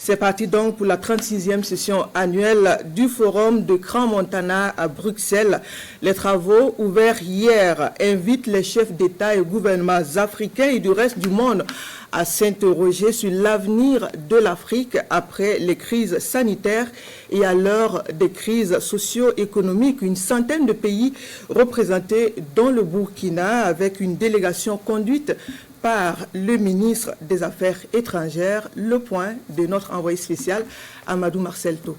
C'est parti donc pour la 36e session annuelle du Forum de Crans-Montana à Bruxelles. Les travaux ouverts hier invitent les chefs d'État et gouvernements africains et du reste du monde à s'interroger sur l'avenir de l'Afrique après les crises sanitaires et à l'heure des crises socio-économiques. Une centaine de pays représentés dans le Burkina avec une délégation conduite par le ministre des Affaires étrangères. Le point de notre envoyé spécial, Amadou Marcelto.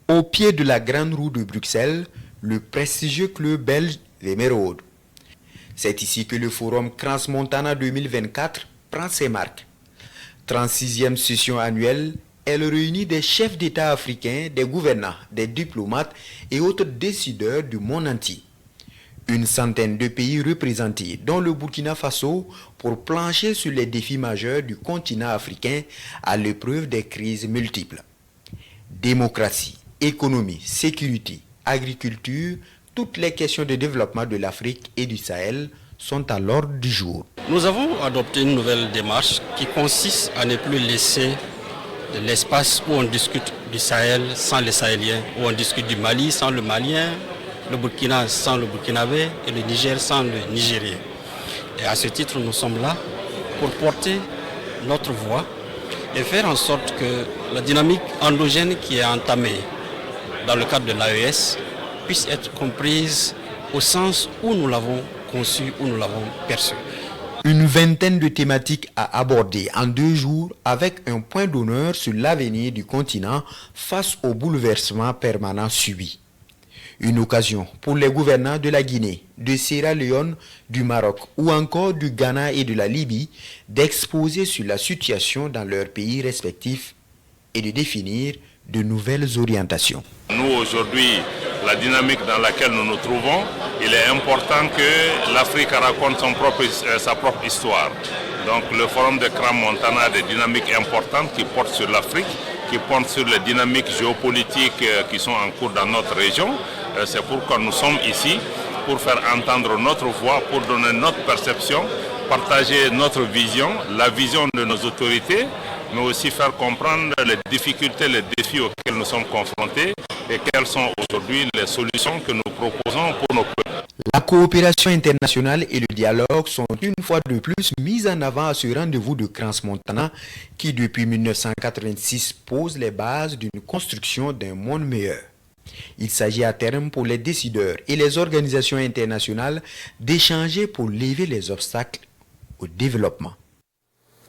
Au pied de la Grande Roue de Bruxelles, le prestigieux club belge l'Emeraude. C'est ici que le forum Crans-Montana 2024 prend ses marques. 36e session annuelle, elle réunit des chefs d'État africains, des gouvernants, des diplomates et autres décideurs du monde entier. Une centaine de pays représentés, dont le Burkina Faso, pour plancher sur les défis majeurs du continent africain à l'épreuve des crises multiples. Démocratie, économie, sécurité, agriculture, toutes les questions de développement de l'Afrique et du Sahel sont à l'ordre du jour. Nous avons adopté une nouvelle démarche qui consiste à ne plus laisser de l'espace où on discute du Sahel sans les Sahéliens, où on discute du Mali sans le Malien, le Burkina sans le Burkinabé et le Niger sans le Nigérien. Et à ce titre, nous sommes là pour porter notre voix et faire en sorte que la dynamique endogène qui est entamée dans le cadre de l'AES puisse être comprise au sens où nous l'avons conçu, où nous l'avons perçu. Une vingtaine de thématiques à aborder en 2 jours avec un point d'honneur sur l'avenir du continent face aux bouleversements permanents subis. Une occasion pour les gouvernants de la Guinée, de Sierra Leone, du Maroc ou encore du Ghana et de la Libye d'exposer sur la situation dans leurs pays respectifs et de définir de nouvelles orientations. Nous aujourd'hui, la dynamique dans laquelle nous nous trouvons, il est important que l'Afrique raconte sa propre histoire. Donc le forum de Crans-Montana a des dynamiques importantes qui portent sur l'Afrique, qui portent sur les dynamiques géopolitiques qui sont en cours dans notre région. C'est pourquoi nous sommes ici, pour faire entendre notre voix, pour donner notre perception, partager notre vision, la vision de nos autorités, mais aussi faire comprendre les difficultés, les défis auxquels nous sommes confrontés et quelles sont aujourd'hui les solutions que nous proposons pour nos peuples. La coopération internationale et le dialogue sont une fois de plus mis en avant à ce rendez-vous de Crans-Montana qui depuis 1986 pose les bases d'une construction d'un monde meilleur. Il s'agit à terme pour les décideurs et les organisations internationales d'échanger pour lever les obstacles au développement.